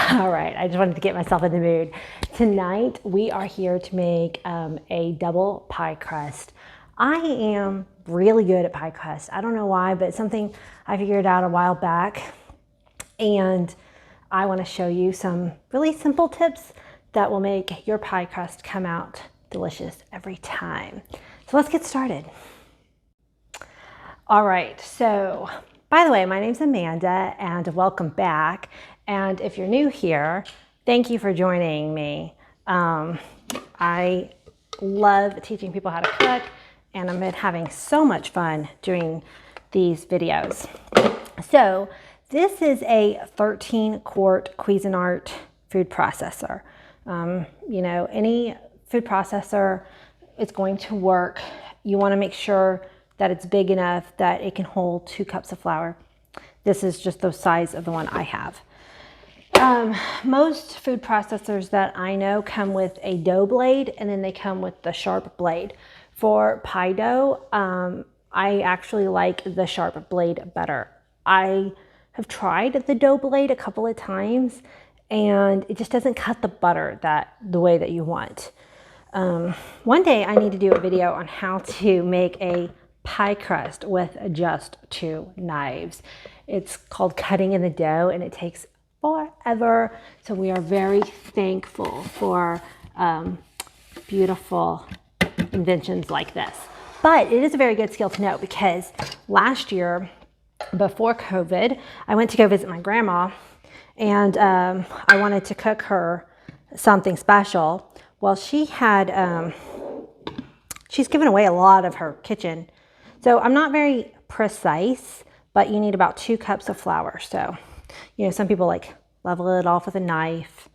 All right, I just wanted to get myself in the mood. Tonight we are here to make a double pie crust. I am really good at pie crust. I don't know why, but it's something I figured out a while back. And I want to show you some really simple tips that will make your pie crust come out delicious every time. So let's get started. All right, so by the way, my name's Amanda and welcome back. And if you're new here, thank you for joining me. I love teaching people how to cook, and I've been having so much fun doing these videos. So this is a 13-quart Cuisinart food processor. You know, any food processor is going to work. You want to make sure that it's big enough that it can hold 2 cups of flour. This is just the size of the one I have. Most food processors that I know come with a dough blade, and then they come with the sharp blade. For pie dough, I actually like the sharp blade better. I have tried the dough blade a couple of times, and it just doesn't cut the butter the way that you want. One day I need to do a video on how to make a pie crust with just 2 knives. It's called cutting in the dough, and it takes forever. So we are very thankful for beautiful inventions like this. But it is a very good skill to know, because last year, before COVID, I went to go visit my grandma, and I wanted to cook her something special. Well, she had, she's given away a lot of her kitchen. So I'm not very precise, but you need about 2 cups of flour. So, you know, some people like level it off with a knife.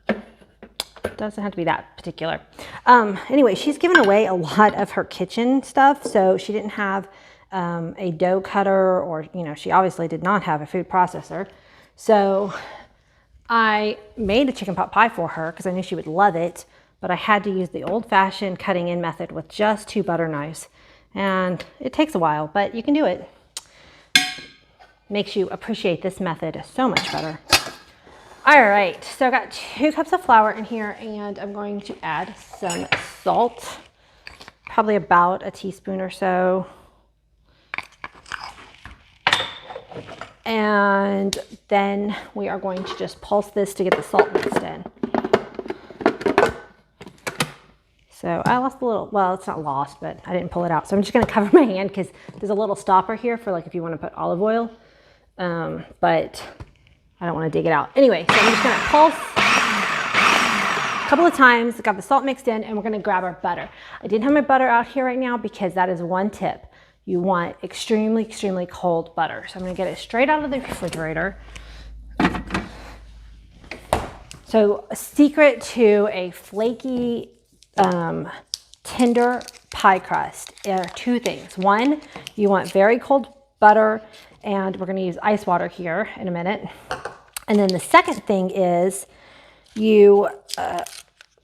It doesn't have to be that particular. Anyway, she's given away a lot of her kitchen stuff. So she didn't have a dough cutter, or, you know, she obviously did not have a food processor. So I made a chicken pot pie for her because I knew she would love it, but I had to use the old-fashioned cutting in method with just 2 butter knives. And it takes a while, but you can do it. Makes you appreciate this method so much better. All right, so I've got 2 cups of flour in here, and I'm going to add some salt, probably about a teaspoon or so. And then we are going to just pulse this to get the salt mixed in. So I lost a little, well, it's not lost, but I didn't pull it out. So I'm just going to cover my hand, because there's a little stopper here for, like, if you want to put olive oil. But I don't want to dig it out. Anyway, so I'm just going to pulse a couple of times, got the salt mixed in, and we're going to grab our butter. I didn't have my butter out here right now, because that is one tip. You want extremely, extremely cold butter. So I'm going to get it straight out of the refrigerator. So a secret to a flaky, tender pie crust are 2 things. One, you want very cold butter, and we're going to use ice water here in a minute. And then the second thing is you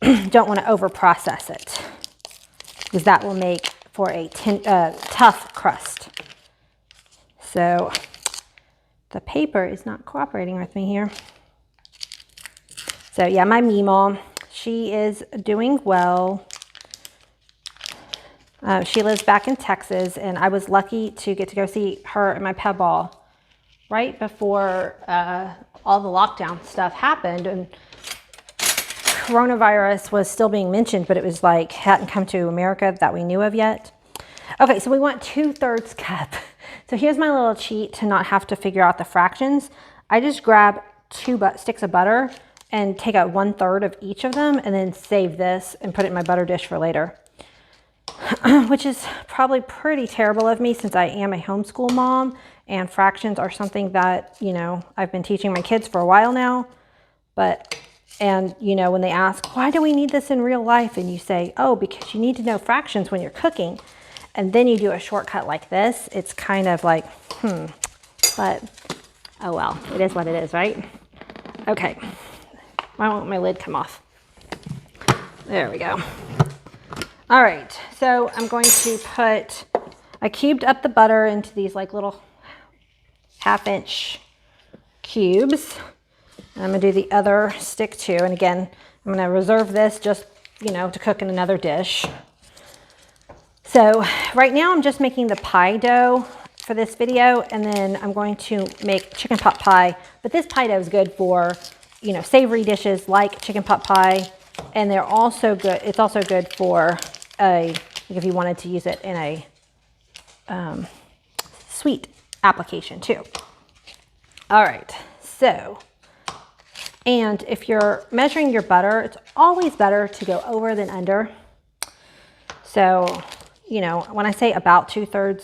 don't want to over process it, because that will make for a tough crust. So the paper is not cooperating with me here. So yeah, my Meemaw, she is doing well. She lives back in Texas, and I was lucky to get to go see her at my pet ball right before all the lockdown stuff happened, and coronavirus was still being mentioned, but it was like hadn't come to America that we knew of yet. Okay, so we want 2/3 cup. So here's my little cheat to not have to figure out the fractions. I just grab 2 sticks of butter and take out 1/3 of each of them, and then save this and put it in my butter dish for later. Which is probably pretty terrible of me, since I am a homeschool mom, and fractions are something that, you know, I've been teaching my kids for a while now. And you know, when they ask, why do we need this in real life? And you say, oh, because you need to know fractions when you're cooking. And then you do a shortcut like this. It's kind of like, but oh well, it is what it is, right? Okay, why won't my lid come off? There we go. All right, so I'm going to I cubed up the butter into these like little 1/2 inch cubes. And I'm gonna do the other stick too. And again, I'm gonna reserve this just, you know, to cook in another dish. So right now I'm just making the pie dough for this video, and then I'm going to make chicken pot pie. But this pie dough is good for, you know, savory dishes like chicken pot pie, and they're also good. It's also good for if you wanted to use it in a sweet application too. All right, so, and if you're measuring your butter, it's always better to go over than under. So, you know, when I say about 2/3,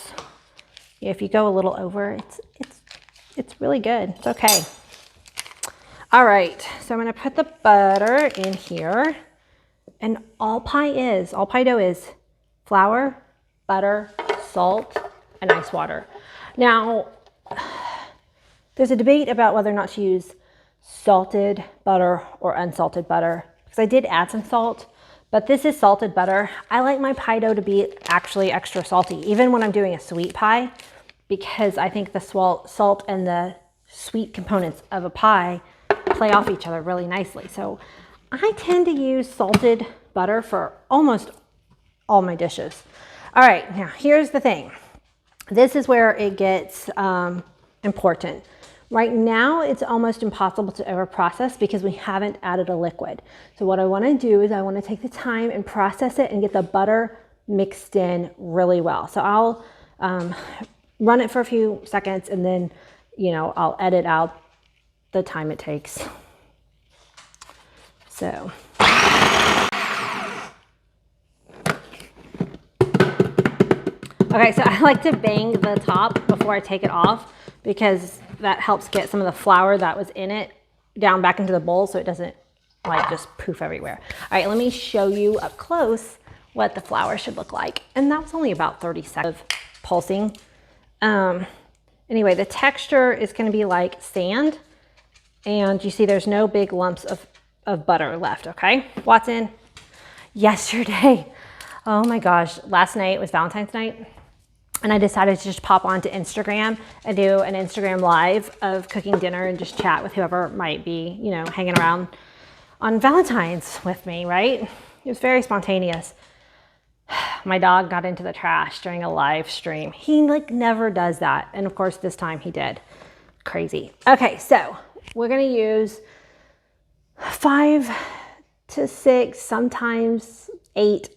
if you go a little over, it's really good. It's okay. All right, so I'm gonna put the butter in here, and all pie dough is flour, butter, salt, and ice water. Now, there's a debate about whether or not to use salted butter or unsalted butter, because I did add some salt, but this is salted butter. I like my pie dough to be actually extra salty, even when I'm doing a sweet pie, because I think the salt and the sweet components of a pie play off each other really nicely. So I tend to use salted butter for almost all my dishes. All right, now here's the thing. This is where it gets important. Right now, it's almost impossible to ever process because we haven't added a liquid. So what I want to do is I want to take the time and process it and get the butter mixed in really well. So I'll run it for a few seconds, and then, you know, I'll edit out the time it takes. So. Okay, so I like to bang the top before I take it off, because that helps get some of the flour that was in it down back into the bowl so it doesn't like just poof everywhere. All right, let me show you up close what the flour should look like. And that was only about 30 seconds of pulsing. Anyway, the texture is gonna be like sand, and you see there's no big lumps of butter left, okay? Watson, yesterday, oh my gosh, last night was Valentine's night, and I decided to just pop onto Instagram and do an Instagram live of cooking dinner and just chat with whoever might be, you know, hanging around on Valentine's with me, right? It was very spontaneous. My dog got into the trash during a live stream. He like never does that. And of course this time he did. Crazy. Okay, so we're gonna use 5 to 6, sometimes 8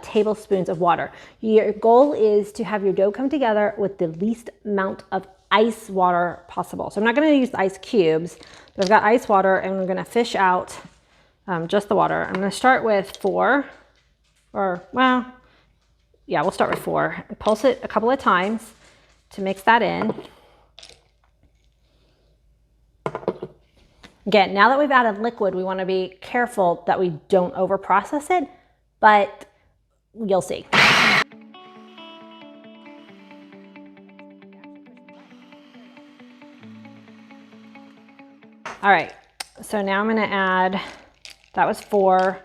tablespoons of water. Your goal is to have your dough come together with the least amount of ice water possible. So I'm not going to use the ice cubes, but I've got ice water, and we're going to fish out just the water. I'm going to start with 4, or well, yeah, we'll start with 4. Pulse it a couple of times to mix that in. Again, now that we've added liquid, we want to be careful that we don't over process it, but you'll see. All right, so now I'm gonna add, that was 4,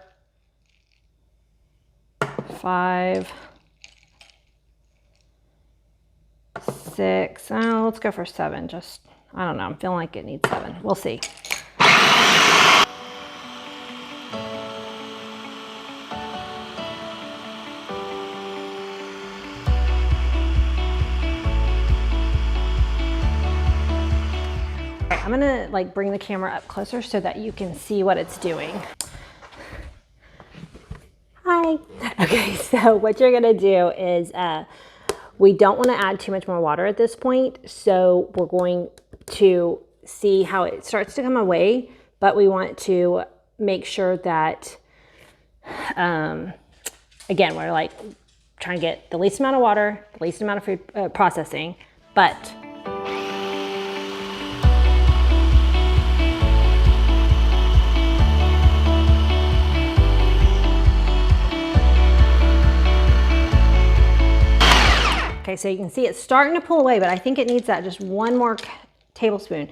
5, 6, oh, let's go for 7. Just, I don't know, I'm feeling like it needs 7. We'll see. I'm gonna like bring the camera up closer so that you can see what it's doing. Hi. Okay, so what you're gonna do is, we don't wanna add too much more water at this point. So we're going to see how it starts to come away, but we want to make sure that, again, we're like trying to get the least amount of water, the least amount of food processing, but okay, so you can see it's starting to pull away, but I think it needs that just 1 more tablespoon.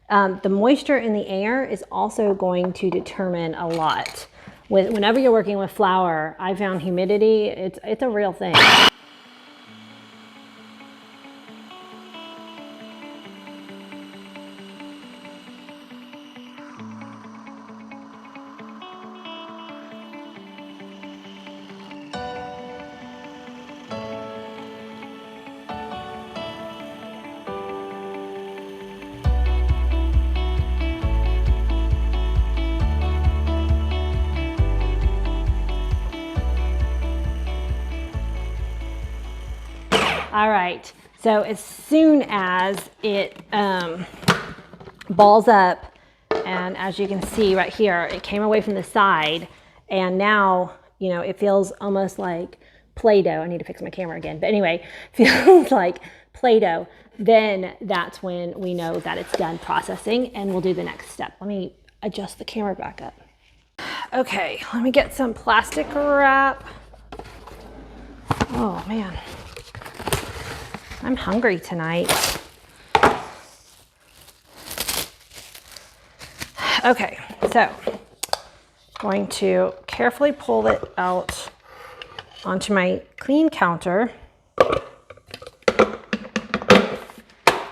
The moisture in the air is also going to determine a lot. Whenever you're working with flour, I found humidity, it's a real thing. All right, so as soon as it balls up, and as you can see right here, it came away from the side, and now, you know, it feels almost like Play-Doh. I need to fix my camera again, but anyway, feels like Play-Doh. Then that's when we know that it's done processing, and we'll do the next step. Let me adjust the camera back up. Okay, let me get some plastic wrap. Oh man, I'm hungry tonight. Okay, so going to carefully pull it out onto my clean counter,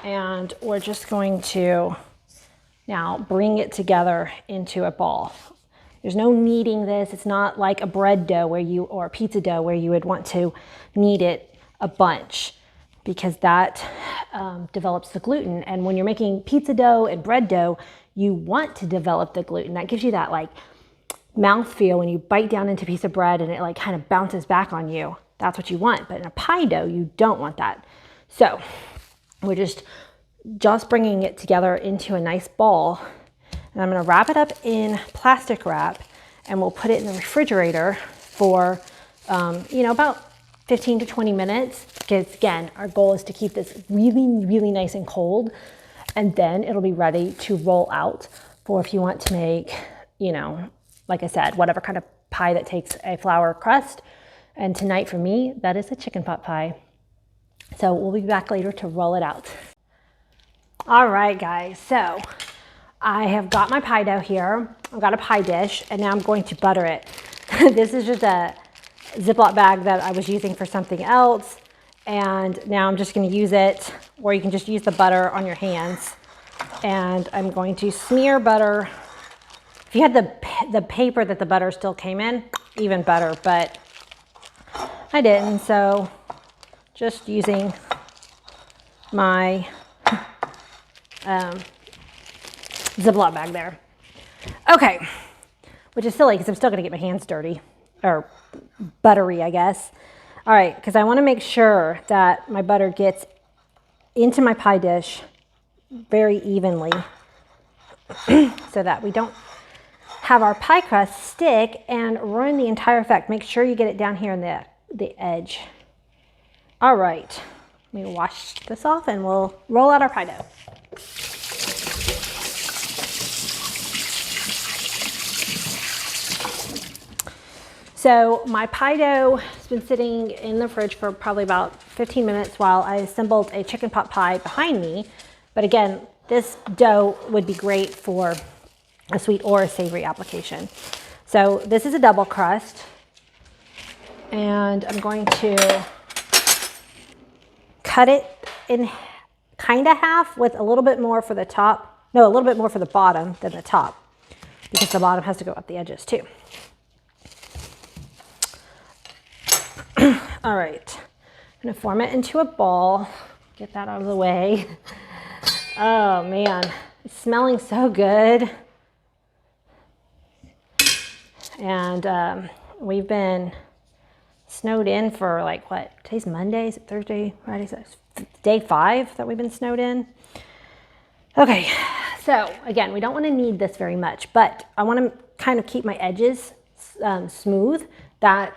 and we're just going to now bring it together into a ball. There's no kneading this. It's not like a bread dough or a pizza dough where you would want to knead it a bunch, because that develops the gluten. And when you're making pizza dough and bread dough, you want to develop the gluten. That gives you that like mouthfeel when you bite down into a piece of bread and it like kind of bounces back on you. That's what you want. But in a pie dough, you don't want that. So we're just bringing it together into a nice ball. And I'm gonna wrap it up in plastic wrap, and we'll put it in the refrigerator for, you know, about 15 to 20 minutes. Because again, our goal is to keep this really, really nice and cold. And then it'll be ready to roll out for if you want to make, you know, like I said, whatever kind of pie that takes a flour crust. And tonight for me, that is a chicken pot pie. So we'll be back later to roll it out. All right, guys, so I have got my pie dough here. I've got a pie dish, and now I'm going to butter it. This is just a Ziploc bag that I was using for something else. And now I'm just going to use it, or you can just use the butter on your hands. And I'm going to smear butter. If you had the paper that the butter still came in, even better, but I didn't. So just using my Ziploc bag there. Okay, which is silly because I'm still going to get my hands dirty, or buttery, I guess. All right, because I want to make sure that my butter gets into my pie dish very evenly so that we don't have our pie crust stick and ruin the entire effect. Make sure you get it down here in the edge. All right, let me wash this off and we'll roll out our pie dough. So my pie dough has been sitting in the fridge for probably about 15 minutes while I assembled a chicken pot pie behind me. But again, this dough would be great for a sweet or a savory application. So this is a double crust, and I'm going to cut it in kind of half with a little bit more for the top. No, a little bit more for the bottom than the top, because the bottom has to go up the edges too. All right, I'm gonna form it into a ball. Get that out of the way. Oh man, it's smelling so good. And we've been snowed in for like what? Today's Monday, is it Thursday, Friday? So it's day 5 that we've been snowed in. Okay, so again, we don't want to knead this very much, but I want to kind of keep my edges smooth. That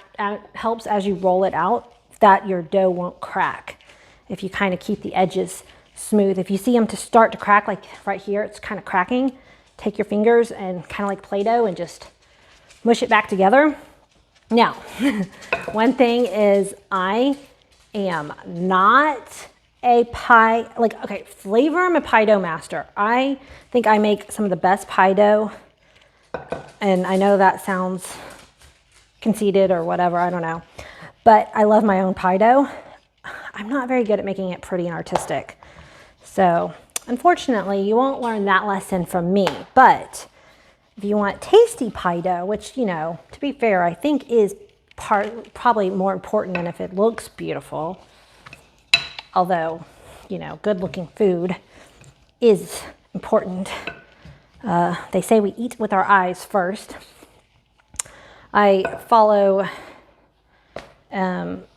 helps as you roll it out, that your dough won't crack if you kind of keep the edges smooth. If you see them to start to crack, like right here, it's kind of cracking, take your fingers and kind of like Play-Doh and just mush it back together. Now, one thing is I am not a pie, like, okay, flavor, I'm a pie dough master. I think I make some of the best pie dough, and I know that sounds conceited or whatever, I don't know. But I love my own pie dough. I'm not very good at making it pretty and artistic. So unfortunately, you won't learn that lesson from me. But if you want tasty pie dough, which, you know, to be fair, I think is probably more important than if it looks beautiful. Although, you know, good looking food is important. They say we eat with our eyes first. I follow an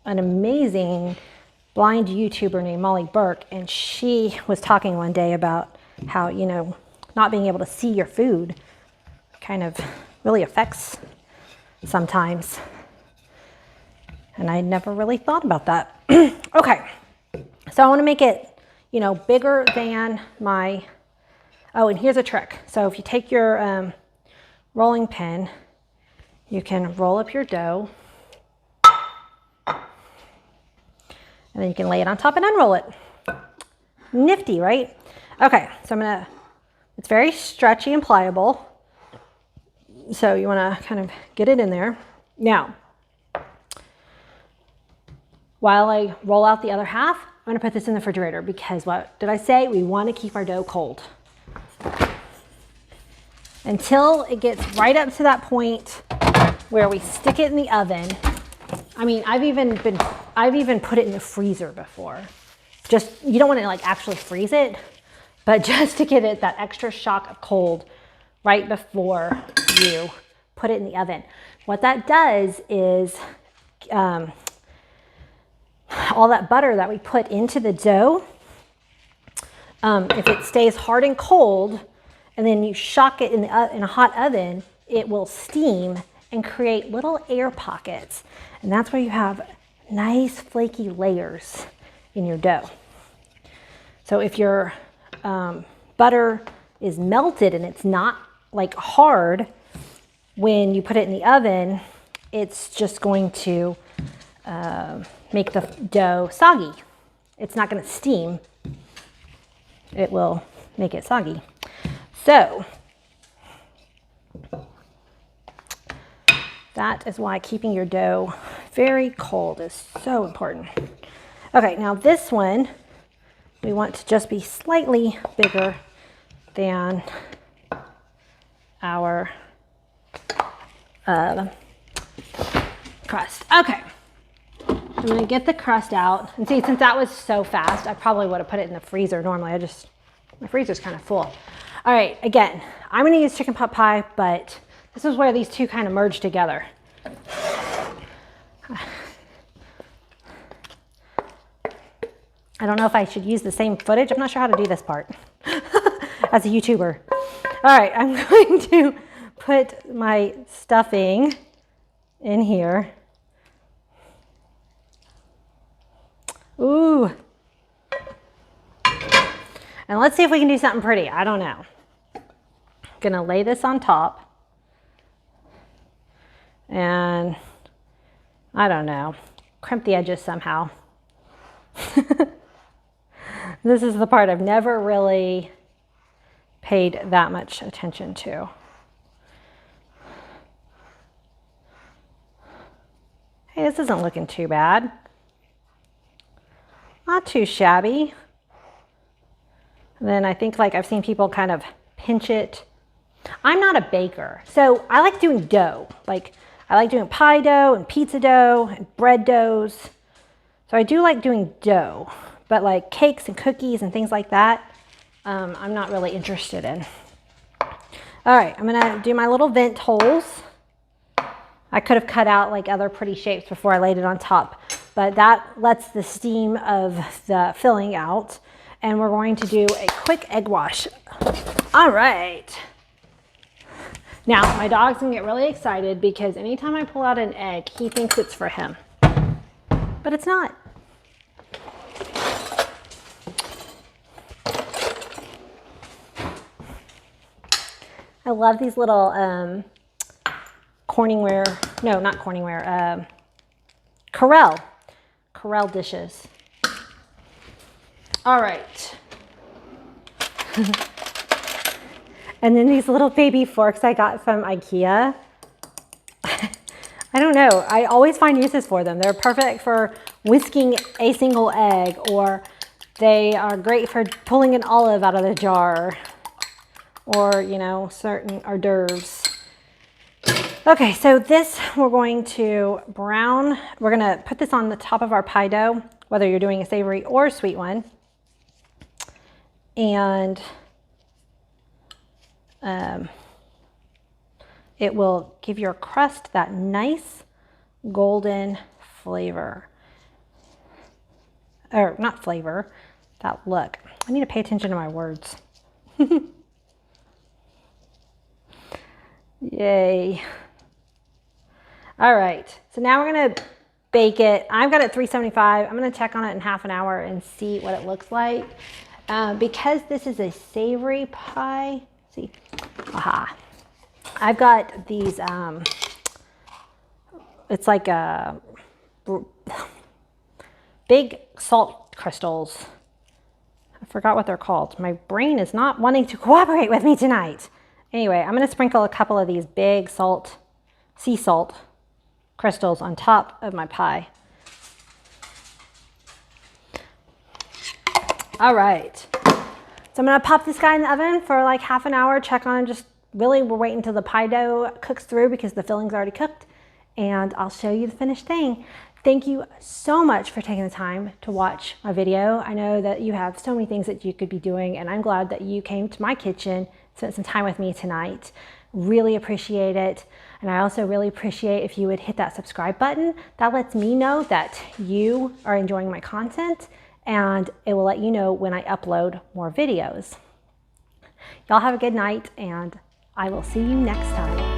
amazing blind YouTuber named Molly Burke, and she was talking one day about how, you know, not being able to see your food kind of really affects sometimes. And I never really thought about that. Okay, so I want to make it, you know, bigger than my, oh, and here's a trick. So if you take your rolling pin, you can roll up your dough, and then you can lay it on top and unroll it. Nifty, right? Okay, so it's very stretchy and pliable. So you want to kind of get it in there. Now, while I roll out the other half, I'm going to put this in the refrigerator because what did I say? We want to keep our dough cold until it gets right up to that point where we stick it in the oven. I mean, I've even put it in the freezer before. Just, you don't want to like actually freeze it, but just to get it that extra shock of cold right before you put it in the oven. What that does is all that butter that we put into the dough, if it stays hard and cold, and then you shock it in a hot oven, it will steam and create little air pockets. And that's where you have nice flaky layers in your dough. So if your butter is melted and it's not like hard, when you put it in the oven, it's just going to make the dough soggy. It's not going to steam. It will make it soggy. So that is why keeping your dough very cold is so important. Okay, now this one, we want to just be slightly bigger than our crust. Okay, I'm gonna get the crust out. And see, since that was so fast, I probably would have put it in the freezer. Normally, my freezer's kind of full. All right, again, I'm gonna use chicken pot pie, but this is where these two kind of merge together. I don't know if I should use the same footage. I'm not sure how to do this part as a YouTuber. All right, I'm going to put my stuffing in here. Ooh. And let's see if we can do something pretty. I don't know. Gonna lay this on top. And I don't know, crimp the edges somehow. This is the part I've never really paid that much attention to. Hey, this isn't looking too bad. Not too shabby. And then I think like I've seen people kind of pinch it. I'm not a baker, so I like doing dough. Like I like doing pie dough and pizza dough and bread doughs. So I do like doing dough, but like cakes and cookies and things like that, I'm not really interested in. All right, I'm gonna do my little vent holes. I could have cut out like other pretty shapes before I laid it on top, but that lets the steam of the filling out. And we're going to do a quick egg wash. All right. Now, my dog's gonna get really excited because anytime I pull out an egg, he thinks it's for him, but it's not. I love these little Corningware, no, not Corningware, Corelle dishes. All right. And then these little baby forks I got from IKEA. I don't know, I always find uses for them. They're perfect for whisking a single egg, or they are great for pulling an olive out of the jar, or, you know, certain hors d'oeuvres. Okay, so this we're going to brown. We're gonna put this on the top of our pie dough, whether you're doing a savory or a sweet one. And it will give your crust that nice golden flavor. or not flavor, that look. I need to pay attention to my words. Yay. All right, so now we're gonna bake it. I've got it 375. I'm gonna check on it in half an hour and see what it looks like. Because this is a savory pie, see, aha. I've got these, it's like a big salt crystals. I forgot what they're called. My brain is not wanting to cooperate with me tonight. Anyway, I'm gonna sprinkle a couple of these big sea salt crystals on top of my pie. All right, so I'm gonna pop this guy in the oven for like half an hour, check on it, just really we're waiting until the pie dough cooks through because the filling's already cooked, and I'll show you the finished thing. Thank you so much for taking the time to watch my video. I know that you have so many things that you could be doing, and I'm glad that you came to my kitchen, spent some time with me tonight. Really appreciate it. And I also really appreciate if you would hit that subscribe button. That lets me know that you are enjoying my content, and it will let you know when I upload more videos. Y'all have a good night, and I will see you next time.